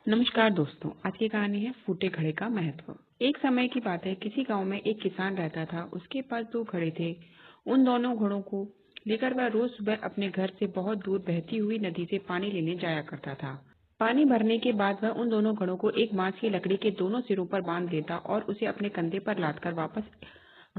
नमस्कार दोस्तों, आज की कहानी है फूटे घड़े का महत्व। एक समय की बात है, किसी गांव में एक किसान रहता था। उसके पास दो घड़े थे। उन दोनों घड़ों को लेकर वह रोज सुबह अपने घर से बहुत दूर बहती हुई नदी से पानी लेने जाया करता था। पानी भरने के बाद वह उन दोनों घड़ों को एक बांस की लकड़ी के दोनों सिरों पर बांध देता और उसे अपने कंधे पर लादकर वापस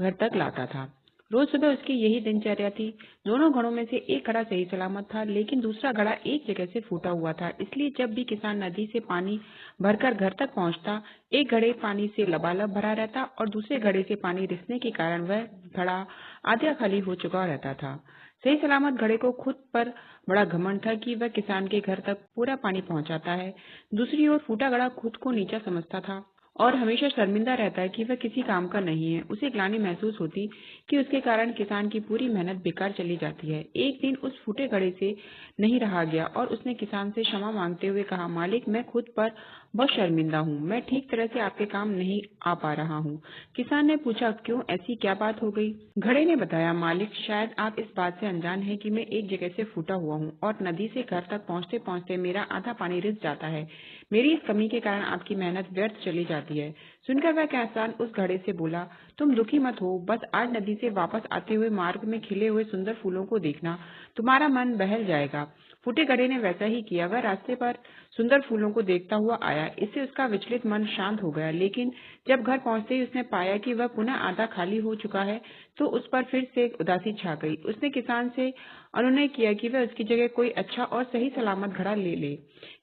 घर तक लाता था। रोज सुबह उसकी यही दिनचर्या थी। दोनों घड़ों में से एक घड़ा सही सलामत था, लेकिन दूसरा घड़ा एक जगह से फूटा हुआ था। इसलिए जब भी किसान नदी से पानी भरकर घर तक पहुंचता, एक घड़े पानी से लबालब भरा रहता और दूसरे घड़े से पानी रिसने के कारण वह घड़ा आधा खाली हो चुका रहता था। सही सलामत घड़े को खुद पर बड़ा घमंड था कि वह किसान के घर तक पूरा पानी पहुंचाता है। दूसरी ओर फूटा घड़ा खुद को नीचा समझता था और हमेशा शर्मिंदा रहता है कि वह किसी काम का नहीं है। उसे ग्लानि महसूस होती कि उसके कारण किसान की पूरी मेहनत बेकार चली जाती है। एक दिन उस फूटे घड़े से नहीं रहा गया और उसने किसान से क्षमा मांगते हुए कहा, मालिक, मैं खुद पर बहुत शर्मिंदा हूँ। मैं ठीक तरह से आपके काम नहीं आ पा रहा हूँ। किसान ने पूछा, क्यों, ऐसी क्या बात हो गई? घड़े ने बताया, मालिक, शायद आप इस बात से अनजान हैं कि मैं एक जगह से फूटा हुआ हूँ और नदी से घर तक पहुँचते पहुँचते मेरा आधा पानी रिस जाता है। मेरी इस कमी के कारण आपकी मेहनत व्यर्थ चली जाती है। सुनकर वह किसान उस घड़े से बोला, तुम दुखी मत हो, बस आज नदी से वापस आते हुए मार्ग में खिले हुए सुंदर फूलों को देखना, तुम्हारा मन बहल जाएगा। फूटे घड़े ने वैसा ही किया। वह रास्ते पर सुंदर फूलों को देखता हुआ आया। इससे उसका विचलित मन शांत हो गया। लेकिन जब घर पहुंचते ही उसने पाया कि वह पुनः आधा खाली हो चुका है, तो उस पर फिर से उदासी छा गई। उसने किसान से अनुनय किया कि वह उसकी जगह कोई अच्छा और सही सलामत घड़ा ले ले।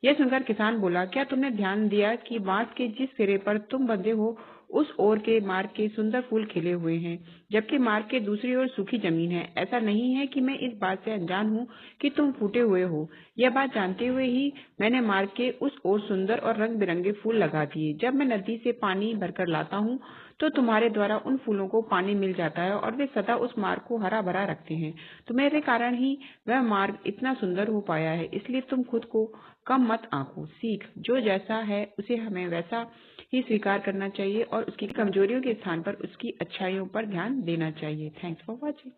यह सुनकर किसान बोला, क्या तुमने ध्यान दिया कि बांस के जिस सिरे पर तुम बंधे हो, उस ओर के मार्ग के सुंदर फूल खिले हुए हैं, जबकि मार्ग के दूसरी ओर सूखी जमीन है। ऐसा नहीं है कि मैं इस बात से अनजान हूँ कि तुम फूटे हुए हो। यह बात जानते हुए ही मैंने मार्ग के उस ओर सुंदर और रंग बिरंगे फूल लगा दिए। जब मैं नदी से पानी भरकर लाता हूँ, तो तुम्हारे द्वारा उन फूलों को पानी मिल जाता है और वे सदा उस मार्ग को हरा भरा रखते हैं। तुम्हारे कारण ही वह मार्ग इतना सुंदर हो पाया है। इसलिए तुम खुद को कम मत आंको। सीख, जो जैसा है उसे हमें वैसा ही स्वीकार करना चाहिए और उसकी कमजोरियों के स्थान पर उसकी अच्छाइयों पर ध्यान देना चाहिए। Thanks for watching.